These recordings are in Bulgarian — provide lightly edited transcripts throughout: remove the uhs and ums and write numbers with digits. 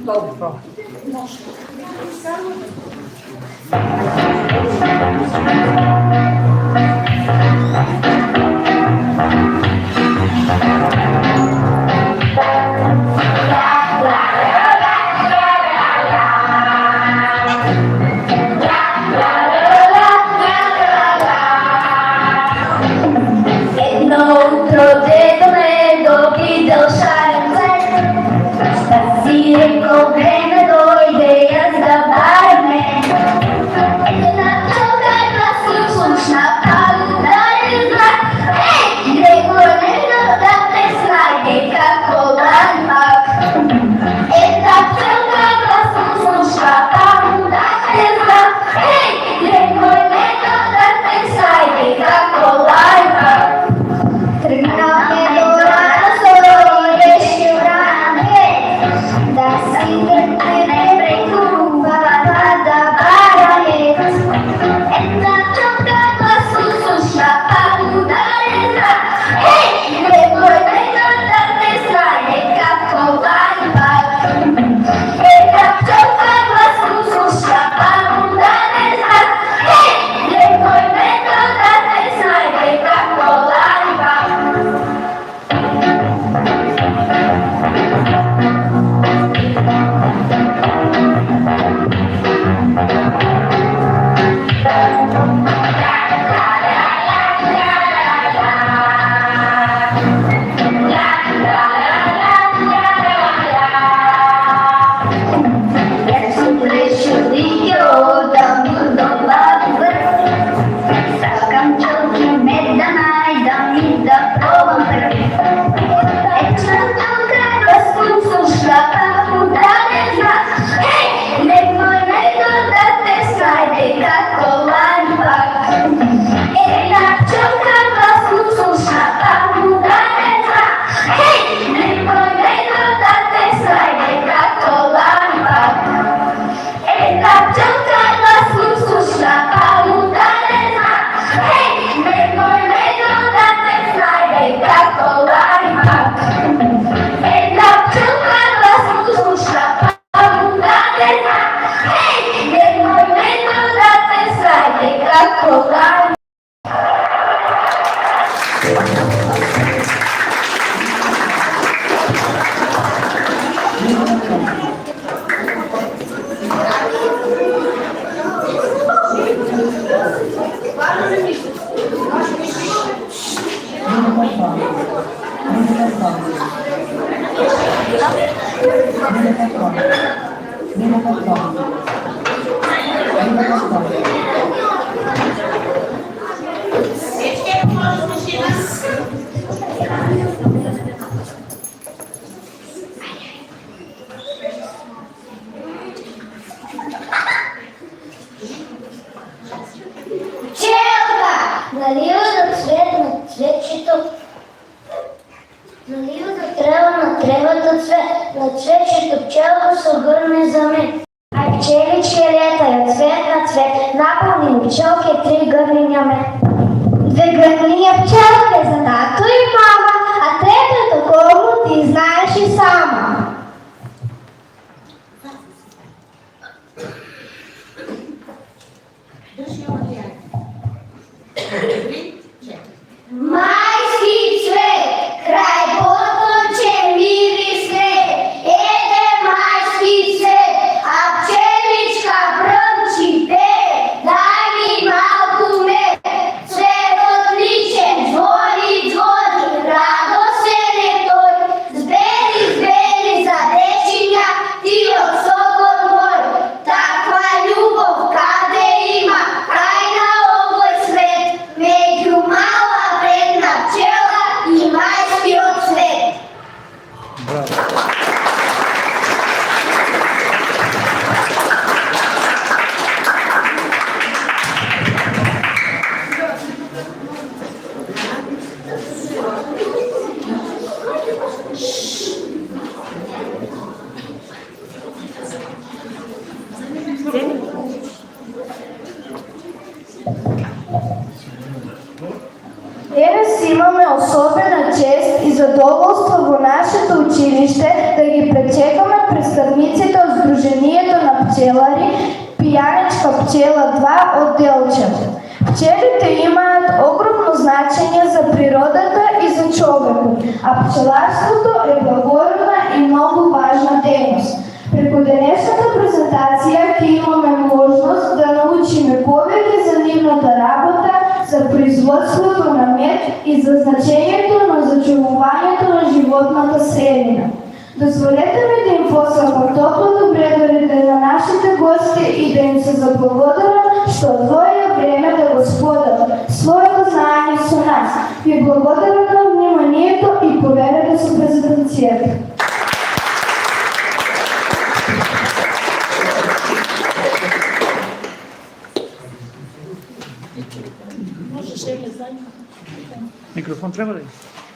Добро. Денес имаме особена чест и задоволство во нашето училиште да ги пречекаме представниците пчела 2 од Делчев. Пчелите имаат огромно значење за природата и за човекот, а пчеларството е благородна и многу важна дејност. Преку денешната презентација ќе имаме можност да научиме повеќе за нивната работа, за производството на мед и за значењето на зачувувањето на животната средина. Дозволете ми да им посакам топло добредојде на нашите гости и да им се заблагодарам што одвоија време да го споделат своето знаење со нас. Ви благодарам на вниманието и поверете со презентацијата. Микрофон треба ли?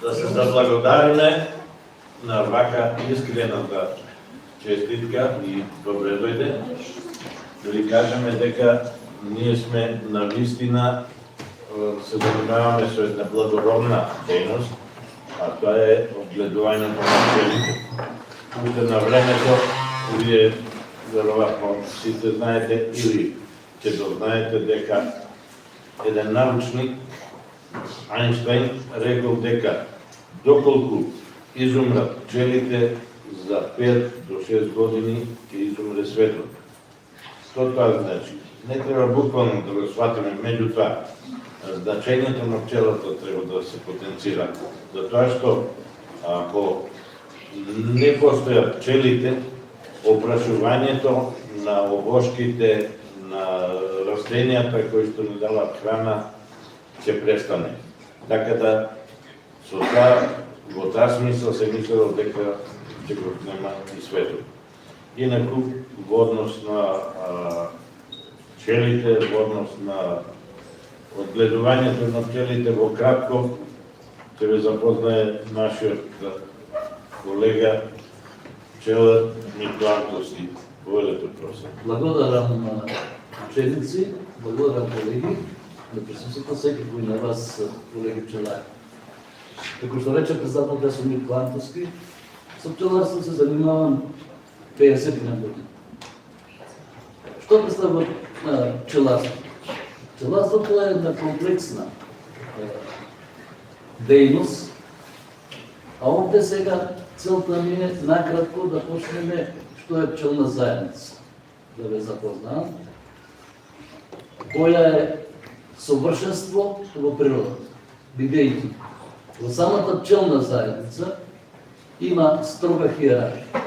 Да се заблагодариме на вака искрената честитка и добре дојде. Да ви кажеме дека ние сме на вистина се занимаваме со една благородна дејност, а тоа е одгледувањето на пчелите. Уште на времето, вие веројатно сите знаете или ќе дознаете дека еден научник Ајнштајн рекол дека доколку изумрат пчелите за 5 до 6 години ќе изумре светот. Што тоа значи? Не треба буквално да го сватиме, меѓутоа значењето на пчелата треба да се потенцира. Затоа што ако не постојат пчелите, опрашувањето на овошките, на растенијата кои што ни даваат храна ќе престане. Така да со таа во таа смисла се мислело дека ќе го нема и светот. Инаку во однос на пчелите, во однос на одгледувањето на пчелите во кратко ќе ве запознае нашиот колега пчелар Митко Антоски. Повелете, професор. Благодарам на ученици, благодарам колеги, на присуството секој кој на вас, колеги пчелари. Како што рече председател професор Митко Антоски, со пчеларство се занимавам 50 години. Што представува пчеларство? Пчеларството е една комплексна дејност, а овде сега целта ми е накратко да почнеме што е пчелна заедница. Да ве запознам, која е совршенство во природата. Бидејќи во самата пчелна заедница има строга хиерархија.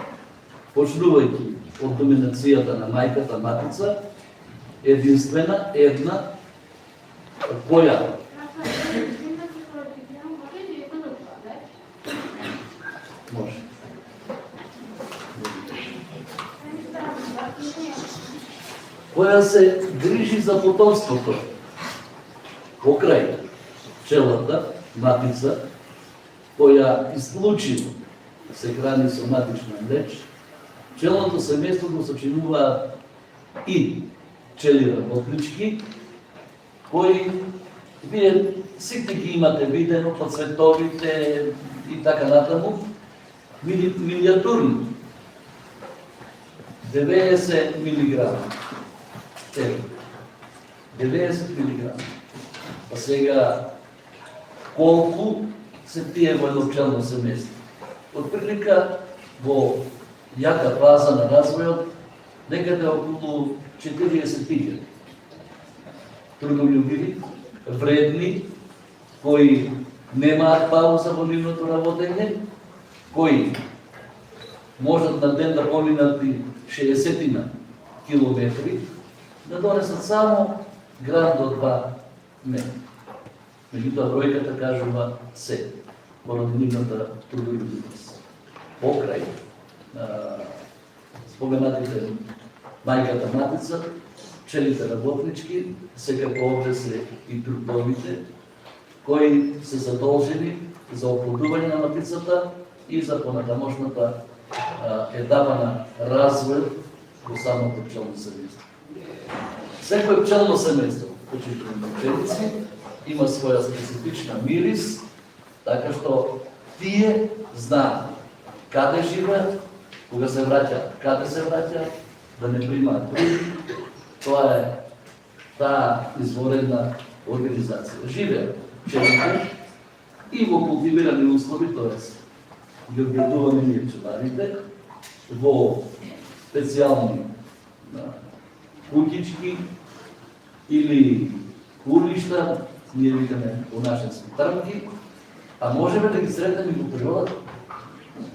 Почнувајќи од доминацијата на мајката матица, единствена, една, која може. Која се грижи за потомството покрај пчелата, матица, која исклучиво се храни со матична млеч, пчелното семејство го сочинуваат и пчели работнички, кои вие сите ги имате видено по цветовите и така натаму, миниатурни. 90 милиграма. 90 милиграма. А сега, колку се тие во едно пчелно семејство? Отприлика во јака фаза на развојот, некаде околу 40.000. Трудолюбиви, вредни, кои немаат пауза во нивното работење, кои можат на ден да поминат и 60 километри, да донесат само грам до 2 мед. Меѓутоа бројката кажува се, поради нивната трудолюбивост. Покрај споменатите мајката матица, пчелите работнички, секако овде се и трудовите, кои се задолжени за оплодување на матицата и за понатамошната етапа на развој во самото пчелно семејство. Секој пчелно семејство, почитувани пчелици, има своја специфична мирис, така што тие знаат каде живеат, кога се враќаат, каде се враќаат, да не примаат други. Тоа е таа изворедна организација. Живеат пчелите и во култивирани услови, т.е. ги обградуваме ние пчеларите, во специјални куќички или курлишта, ние викаме по нашенски трмки, а можеме да ги сретнеме и во природата,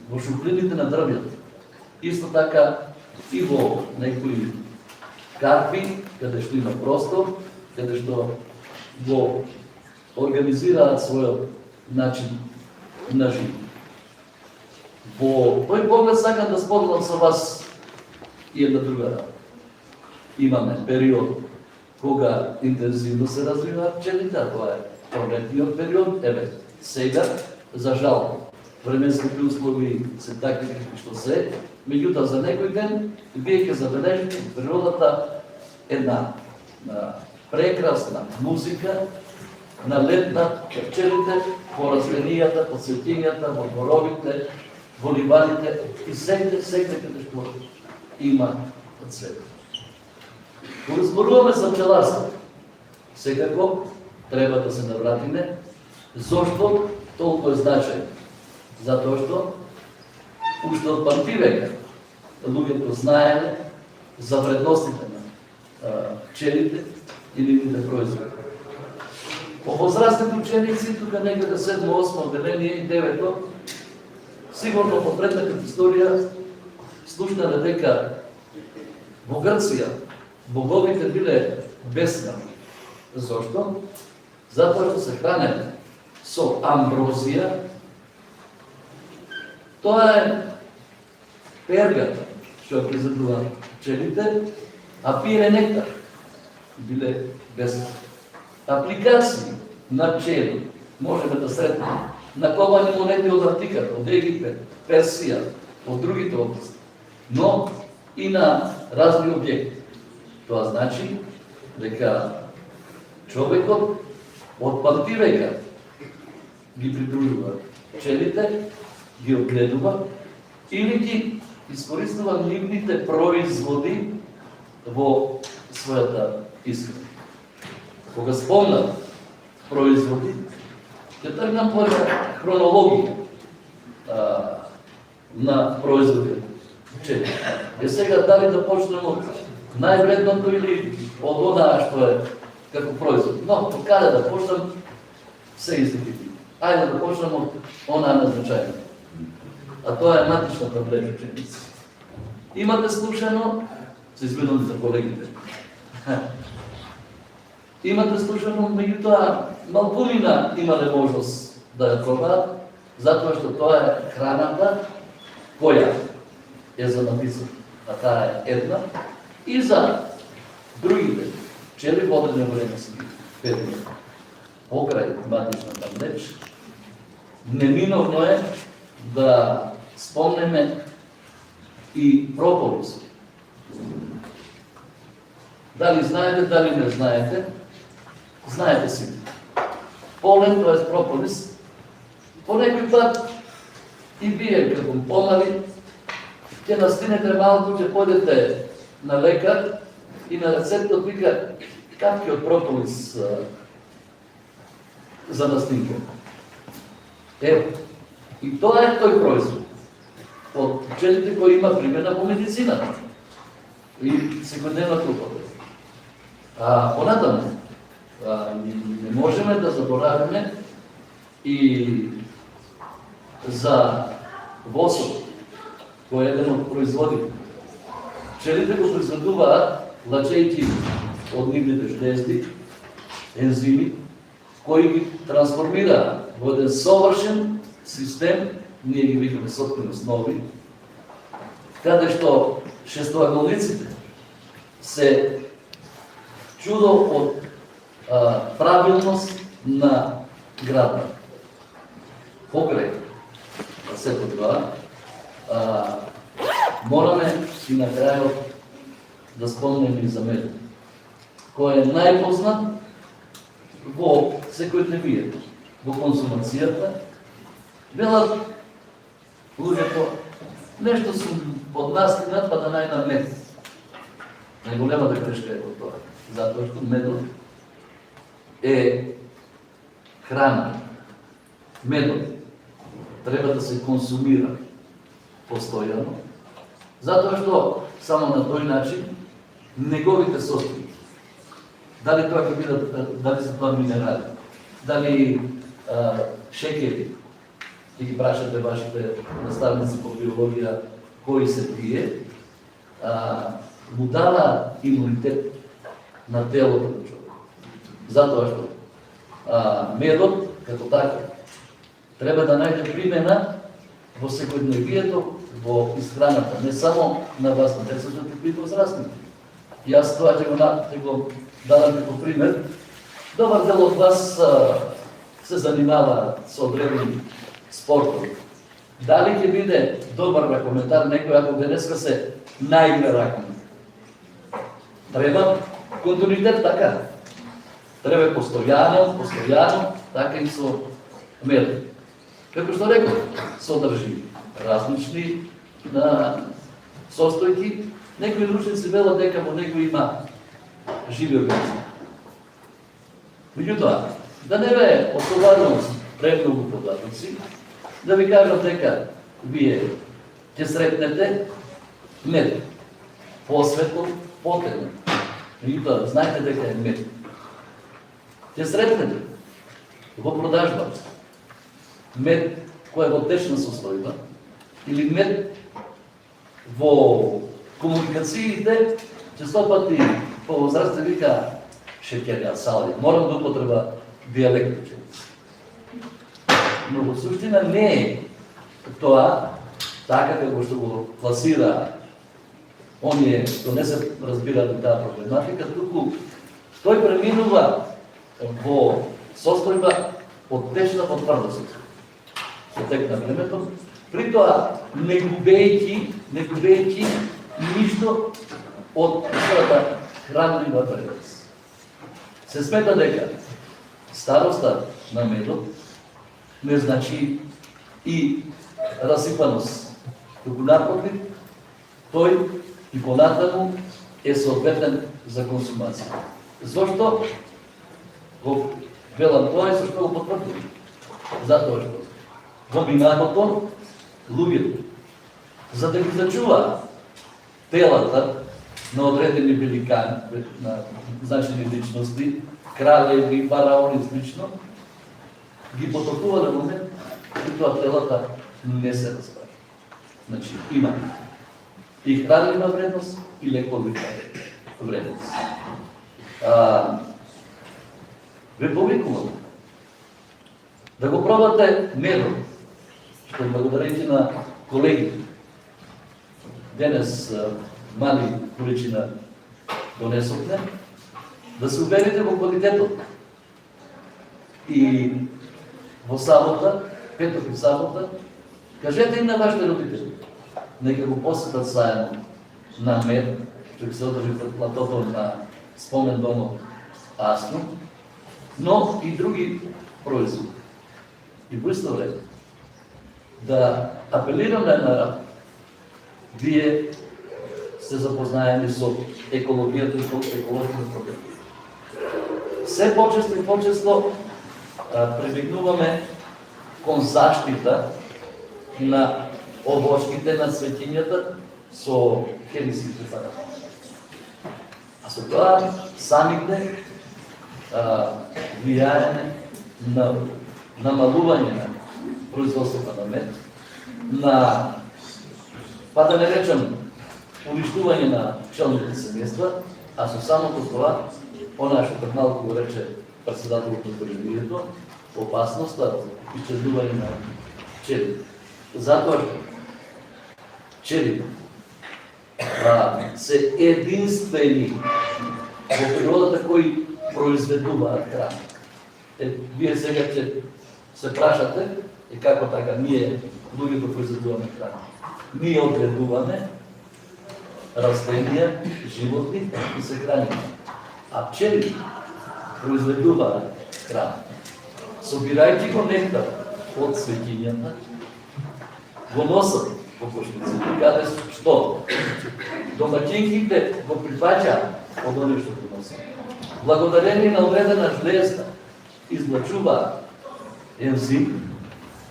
во шуплините на дрвјата. Исто така и во некои карпи, каде што има простор, каде што го организираат својот начин на живот. Во тој поглед сакам да споделам со вас и една друга работа. Имаме период кога интензивно се развиваат пчелите, а тоа е пролетниот период. Еве, сега, за жал, временските услови се такви какви што се, меѓутоа за некој ден вие ќе забележите во природата една прекрасна музика на лет на пчелите по растенијата, по цветињата, во боровите, во ливадите и сегде каде што има цвет. Кога зборуваме за пчеларство, секако треба да се навратиме зошто толку е значајно. Затоа што уште од памтивека луѓето знаеле за вредностите на пчелите и нивните производи. По возрастните ученици, тука некаде 7, 8 отделение и 9, сигурно по предната историја слушнале дека во Грција боговите биле бесмртни. Зошто? Затоа што се хранеле со амброзија. Тоа е пергата што ја произведува пчелите, а пиеле нектар. Биле бесмртни. Апликации на пчели можеме да сретнеме на ковани монети од Антиката, од Египет, Персија, од другите области, но и на разни објекти. Тоа значи дека човекот од памтивека ги придружува пчелите, ги одгледува или ги искористува нивните производи во својата исхрана. Кога спомнам производи, ќе тргнам по хронологија на производи пчели. И сега дали да почнем од највредното или од онаа што е како производ. Но, од каде да почнем, се издефини. Ајде да почнем од онаа назначајна. А тоа е матичната млечна пшеница. Имате слушано, се извинувам за колегите. Имате слушано, меѓутоа малкумина имале можност да ја пробаат, затоа што тоа е храната која е за написано, а таа е една, и за другите пчели во одредено временски период. Покрај матичната млеч, неминовно е да спомнеме и прополис. Дали знаете, дали не знаете, знаете си. Полен, т.е. прополис, по некој пат и вие како помали, ќе настинете малку, ќе појдете на лекар и на рецептот вика капки од прополис за настинка. И тоа е тој производ од пчелите кои има примена во медицината и секојдневната употреба. Понатаму, не можеме да заборавиме и за восот, кој е еден од производите. Пчелите го произведуваат, лачејќи од нивните жлезди, ензими, кои ги трансформираат во еден совршен систем, ние ги викаме соткани основи, каде што шестоаголниците се чудо од правилност на градна. Покрај сето тоа, мораме и на крајот да спомнеме и за мед, кој е најпознат во секојдневието, во консумацијата. Велат луѓето, нешто сум од настина, па да најдам мед. Најголемата грешка е во тоа. затоа што медот е храна. Медот треба да се консумира постојано, затоа што само на тој начин неговите состојки, дали тоа ќе бидат, дали се тоа минерали, дали шекери, ќе ги прашате вашите наставници по биологија кои се тие, му дава имунитет на телото на човек. Затоа што медот, како така, треба да најде примена во секојдневието, во исхраната, не само на вас, на децата, туку и возрастните. Јас тоа ќе го дадам како пример. Добар дел од вас се занимава со одредени спортови. Дали ќе биде добар ракометар некој ако денеска се наигра ракомет? Треба континуитет, така. Треба постојано, така и со медот. Како што реков, содржи различни состојки. Некои научници велат дека во него има живи организми. Меѓутоа, да не бе отоварено премногу податоци, да ви кажам дека вие ќе сретнете мед, посветло, потемно. Меѓутоа, знаете дека е мед. Ќе сретнете во продажба мед кој е во течна состојба или мед во комуникациите, често пати по возраст вика шеќери, сали. Морам да употреба диалект. Но во суштина не е тоа така како што го пласира оние што не се разбираат таа проблематика, туку тој преминува во состојба од течна во тврда состојба. Со тек на времето, при тоа не губејќи ништо од својата хранлива вредност. Се смета дека староста на медот не значи и расипаност, туку напротив, тој и понатаму е соодветен за консумација. Зошто го велам тоа и зашто го потврдим? Затоа што во минатото луѓето, за да ги зачува телата на одредени великани, на значени личности, кралеви, фараони слично, ги потокувале во мед, и тоа телата не се разбара. Значи, има и хранлива вредност, и лековита вредност. Ве повикувам да го пробате медот, што благодарејќи на колегите денес мали количина донесовме, да се уверите во квалитетот. И во сабота, петок и сабота, кажете им на вашите родители, нека го посетат заедно на мед, што ќе се одржи пред платото на спомен домот Асно, но и други производи. И во исто време да апелираме на вие сте запознаени со екологијата и со екологичните проблеми. Се почесто и почесто прибегнуваме кон заштита на овошките, на цветињата со хемиски препарати. А со тоа самите влијаење на намалување на производството на мед, на, па да не речем, уништување на пчелните семејства, а со самото тоа, она што пред малку го рече председателот на Колевијето, опасноста од исчезнување на пчелите. Затоа пчелите се единствени во природата кои произведуваат храна. Вие сега ќе се прашате како така ние луѓето произведуваме храна. Ние одгледуваме растенија, животни и се храниме. А пчели произведуваат храна. Собирајќи го нектар од цветињата, го носат по кошниците, каде што домаќинките го прифаќаат од оно што приноси. Благодарение на одредена жлезда излачува ензим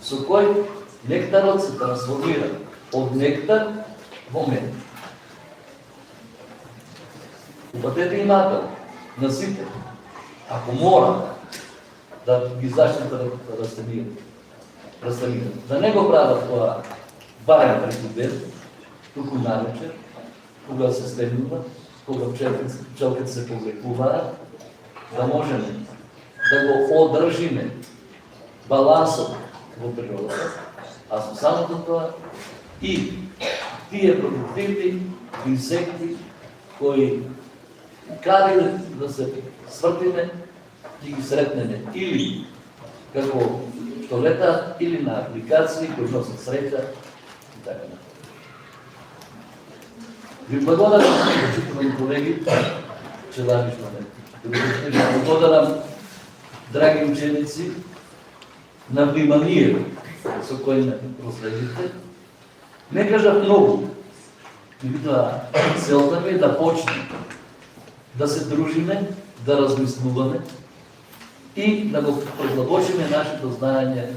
со кој нектарот се трансформира од нектар во мед. Упатете имател на сите, ако мора да ги заштита растенијата. Да не го прават тоа барем преку ден, туку навечер, кога се стегнува, кога пчелките се повлекуваат, да можеме да го одржиме балансот во природата, а со самото тоа и тие продуктивни инсекти кои каде да се свртиме и ги сретнеме или како што летаат, или на апликации кои носат среќа и така натаму. Ви благодарам, почитувани колеги, пчелари што ме благодарам, драги ученици, на вниманието со кој ме проследите. Не кажав многу, меѓутоа целта ми е да почнем да се дружиме, да размислуваме и да го предлагочиме нашето знаење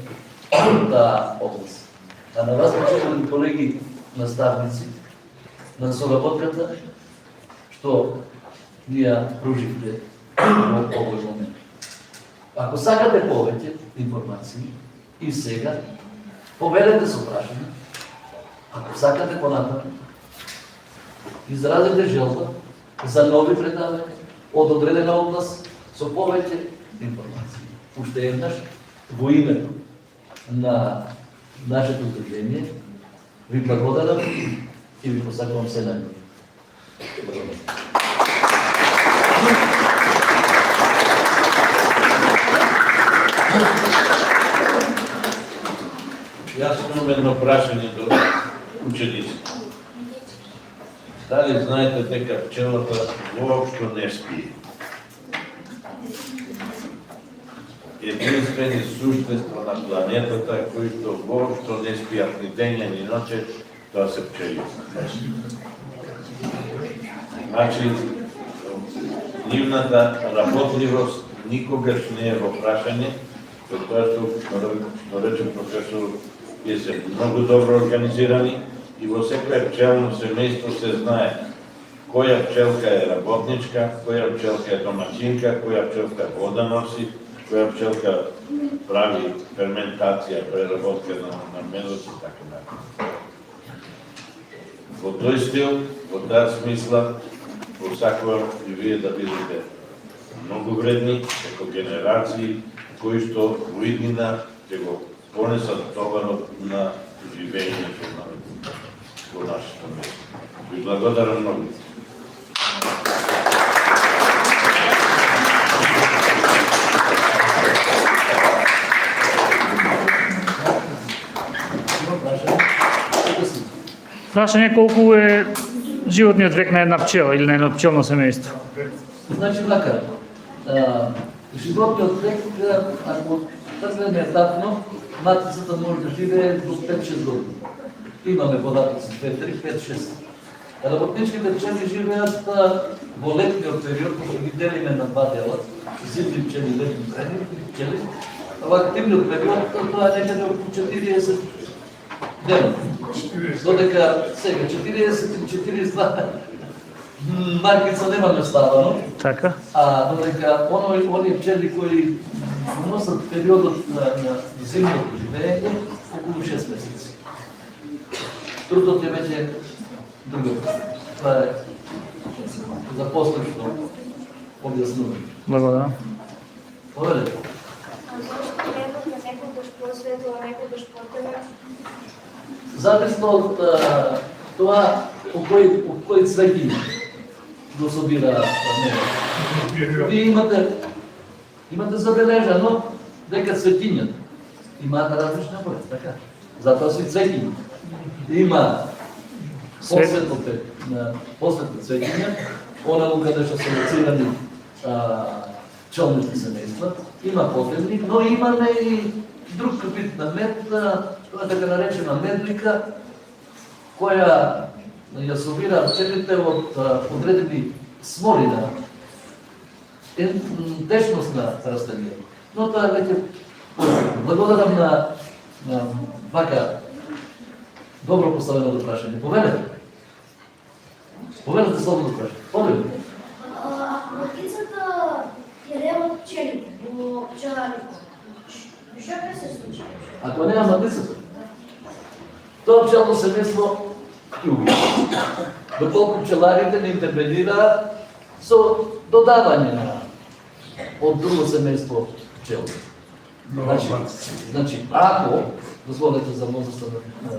во таа област. А на вас, почитувани колеги наставници, на соработката, што ни ја пруживте во овој момент. Ако сакате повеќе информации и сега, поведете со прашање. Ако сакате понатаму, изразете желба за нови предавања од одредена област со повеќе информации. Уште еднаш, во името на нашето удружение, ви благодарам и ви посакувам се најдобро. Јас имам едно прашање до учениците. Дали знаете дека пчелата воопшто не спие? Единствени суштества на планетата кои што воопшто не спијат ни дења ни ноќе, тоа се пчелите. Значи, нивната работливост никогаш не е во прашање, со тоа што рече професор, и се многу добро организирани и во секоја пчелно семејство се знае која пчелка е работничка, која пчелка е домаќинка, која пчелка вода носи, која пчелка прави ферментација, преработка на медот и така натаму. Во тој стил, во таа смисла, посакувам и вие да бидете многу вредни како генерации кои што во иднина ќе го понесат товарот на живењето во нашето место. Ви благодарам многу. Прашање колку е животниот век на една пчела или на едно пчелно семејство? Значи, така, животниот век, ако тргнеме етапно, матицата може да живее до 5-6 години. Имаме податоци 2-3, 5-6. Работничките пчели живеат во летниот период, кога ги делиме на два дела, зимни пчели, летни пчели, а во активниот период тоа е некаде околу 40 дена. Додека сега 40-42 маркица немаме ставано, Така. а додека оние пчели кои носат периодот на зимното живење околу 6 месеци. Трудот е веќе друго. Това е за постачно објаснување. Благодарам. Повелете. А зашто некогаш посветло, некогаш потемно? Зависно од тоа по кој цвеќи го собира небо. Вие имате забележано дека цветињата имаат различна боја, така? Затоа се цветиња. Има посветно цветиња, онаму каде што се лоцирани пчелните семејства, има потемни, но имаме и друг вид на мед, тоа така наречена медлика, која ја собира пчелите од одредени смолина е течност на растение. Но тоа е веќе благодарам на вака добро поставено прашање. Повелете. Повелете слободно прашање. Повелете. Ако птицата ја нема пчелите во пчеларникот, што ќе се случи? Ако нема матицата, тоа пчелно семејство ќе угине. Доколку пчеларите не интервенираат со додавање од друго семејство пчели. Значи, ако, дозволете за возраста на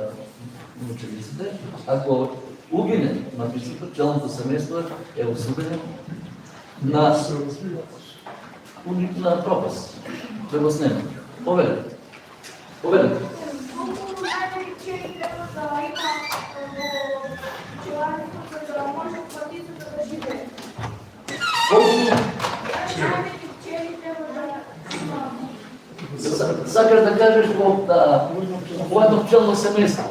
учениците, ако угине матицата, пчелното семејство е осудено на пропаст, да го снеме. Повелете. Повелете. Колку најмали пчели треба да има во пчеларникот за да може птицата да живее? Колку Најмали пчели треба да има. сакаш да кажеш во едно пчелно семејство,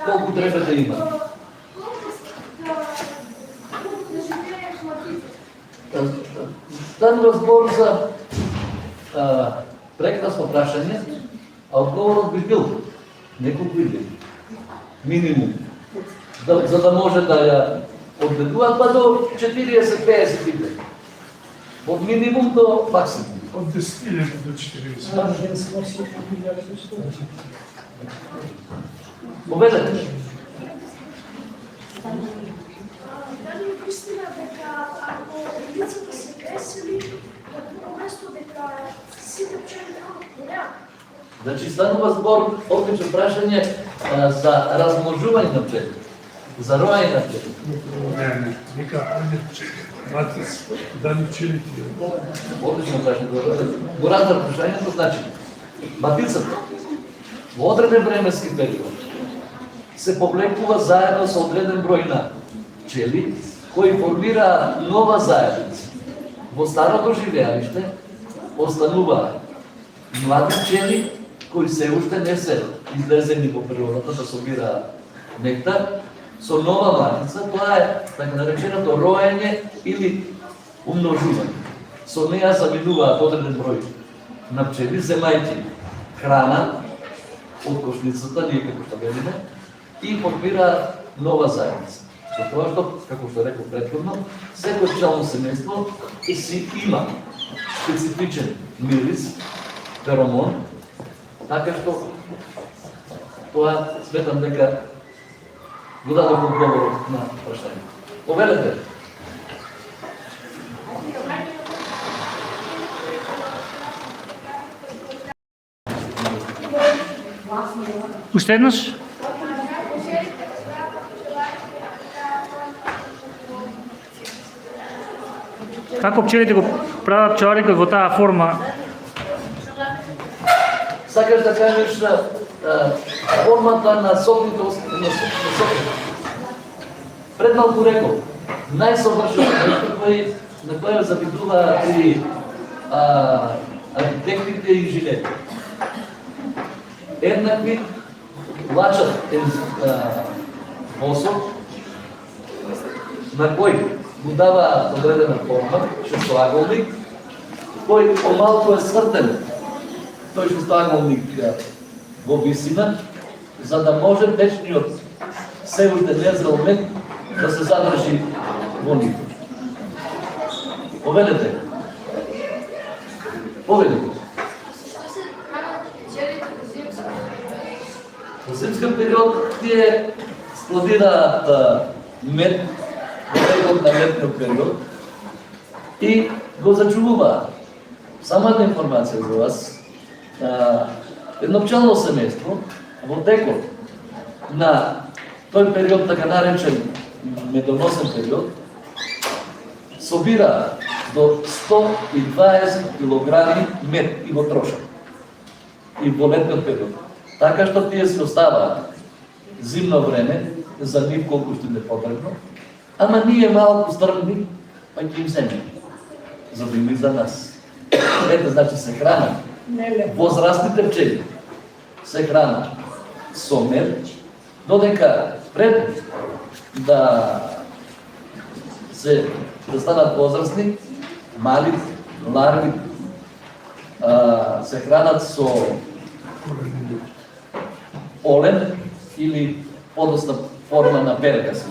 колку треба да има? Колку да живее птицата? Станува збор за прекрасно прашање, а одговорот би бил неколку идеи. Минимум. За да може да ја одведуваат па до 40-50 идеи. Од минимум до максимум. Од 10.000 до 40. Повелете. Дали е вистина дека ако птицата се кресили, на друго место дека сите пчели немаат? Значи станува збор, одлично прашање за размножување на пчели, за роење на пчели. Не, нека ајде пчели. Матис, дали пчелите? Одлично прашање. Го разбрав прашањето, значи, матицата во одреден временски период се повлекува заедно со одреден број на пчели кои формираат нова заедница. Во старото живеалиште остануваат млади пчели кои се уште не се излезени во природата да собираат нектар со нова матица. Тоа е така нареченото роење или умножување. Со неа заминуваат одреден број на пчели, земајќи храна од кошницата, ние како што велиме, и формираат нова заедница. Со тоа што, како што реков претходно, секој пчелно семејство си има специфичен мирис, феромон, така што тоа сметам дека го дадов одговорот на прашањето. Повелете. Уште еднаш? Како пчелите го прават пчеларикот во таа форма? Сакаш да кажеш формата на сокните на сокните. Пред малку реков, најсовршено нешто на кој завидуваат и архитектите и инженерите. Еднакви лачат посок на кој му дава одредена форма, шестоаголник, кој помалку е свртен. Тој шестоаголник во висина, за да може течниот се уште незрел мед да се задржи во него. Повелете. Повелете. Што се хранат пчелите во зимска? Во зимска период тие складираат мед во текот на летниот период и го зачувуваат. Само една информација за вас. Едно пчелно семејство во текот на тој период, така наречен медоносен период, собира до 120 килограми мед и го трошат. И во летниот период. Така што тие се оставаат зимно време, за нив колку што не потребно, ама ние малку стрмни, па ќе им земе. За да има и за нас. Ете, значи се хранат. Возрастните пчели се хранат со мед, додека пред да се да станат возрастни, мали, ларви, се хранат со олен или подосна форма на перка се.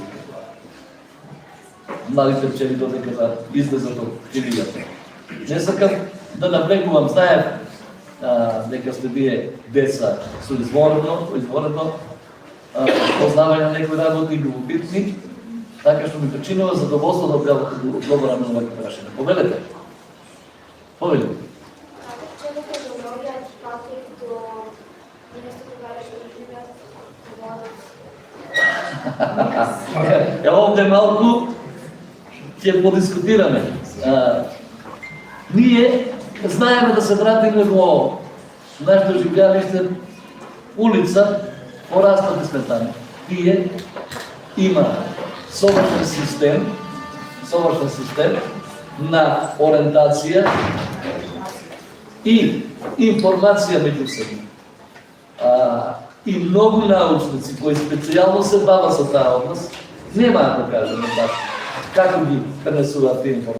Младите пчели додека да излезат од пчелијата. Не сакам да навлегувам, знаев дека сте вие деца со изворено познавање на некои работи и любопитни, така што ми причинува задоволство да одговорам на овакви прашања. Повелете. Повелете. Пчелите доброваат пати до место кога ќе живеат. Ево овде малку ќе подискутираме. Ние знаеме да се вратиме во нашето живеалиште улица, пораснати сме таму. Тие има совршен систем на ориентација и информација меѓу себе. И многу научници кои специјално се бават со таа област, немаат да кажеме баш како ги пренесуваат тие информации.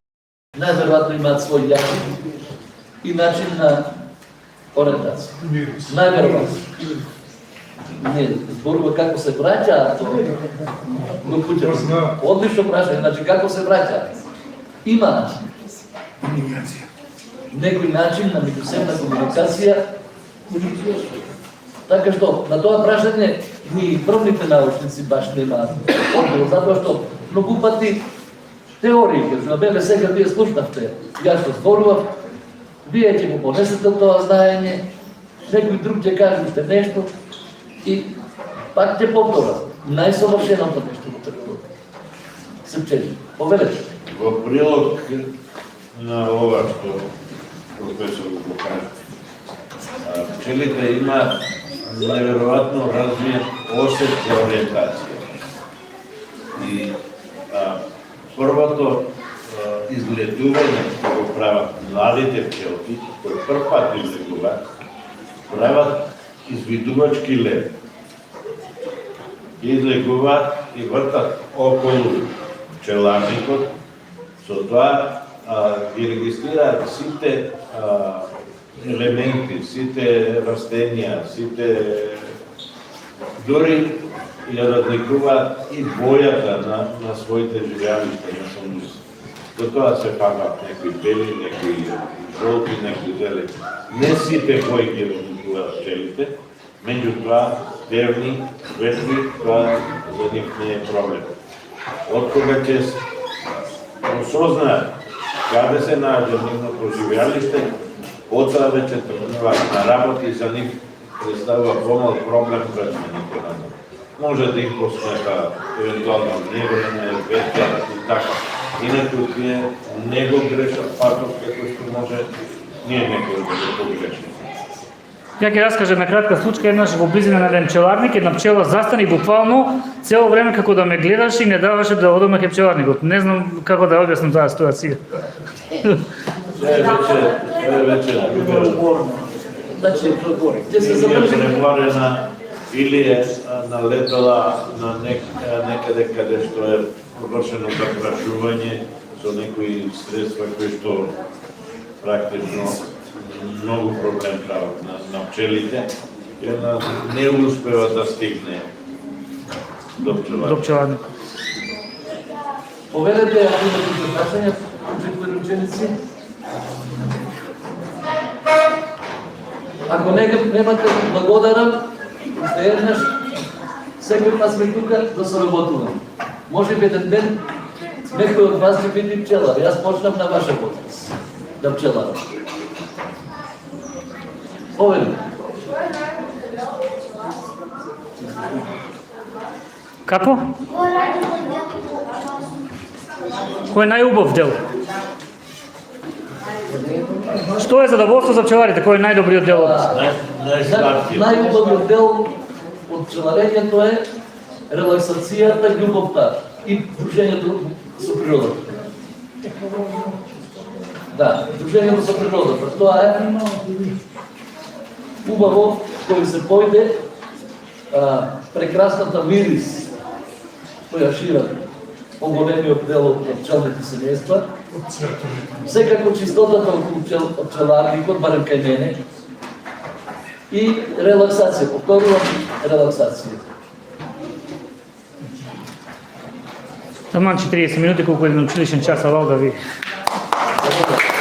Најверојатно имаат свој јачин и начин на ориентација. Најверојатно. Не, зборува како се враќаат до куќата. Одлично прашање, значи како се враќаат. Има начин. Некој начин на меѓусебна комуникација. Така што, на тоа прашање ни првните научници баш немаат одговор, затоа што многу пати теории, на мене сега вие слушнавте, ја што зборував, вие ќе го понесете тоа знаење, некој друг ќе кажете нешто и пак ќе повторам, најсовршеното нешто во природата се пчели. Повелете. Во прилог на ова што професор го кажа, пчелите имаат неверојатно развиен осет за ориентација. И првото излетување што го прават младите пчелки, кои прв пат излетуваат, прават извидувачки лет. Излегуваат и вртат околу пчеларникот, со тоа ги регистрираат сите елементи, сите растенија, сите дури ја разликуваат и бојата на своите живеалишта на самузи. До тоа се памат некои бели, некои жолти, некои зелени. Не сите бои ги разликуваат пчелите, меѓутоа дневни, светли, тоа за нив не е проблем. Откога ќе осознаат каде се наоѓа нивното живеалиште, потоа веќе тргнуваат на работи и за нив представува помал проблем враќањето на тоа. Може да им посмета евентуално невреме, ветер и така. Инаку тие не го грешат патот како што може ние некој да го погреши. Ја ќе раскажем на кратка случка, еднаш во близина на еден пчеларник, една пчела застани буквално цело време како да ме гледаше и не даваше да одам кај пчеларникот. Не знам како да објаснам таа ситуација. Вече Значи, ќе се заврши. преморена или е налетала на некаде каде што е вршено запрашување со некои средства кои што практично многу проблем прават на пчелите и она не успева да стигне до пчеларник. Повелете, ако имате прашања, учители ученици. Ако немате, благодарам, уште еднаш, секој пат сме тука да соработуваме. Може би еден ден некој од вас ќе биде пчелар. Јас почнав на ваша возраст да пчеларам. Повели. Како? Кој е најубав дел? Што е задоволство за пчеларите? Кој е најдобриот дел? Најубавиот дел од пчеларењето е релаксацијата, љубовта и дружењето со природата. Да, дружењето со природата. Тоа е убаво кој се појде прекрасната мирис која шира поголемиот дел од пчелните семејства. Од цветовите. Секако чистотата околу пчеларникот, барем кај мене, и релаксација, повторувам, релаксација. Таман 40 минути колку еден училишен час, ала да ви. Благодарам.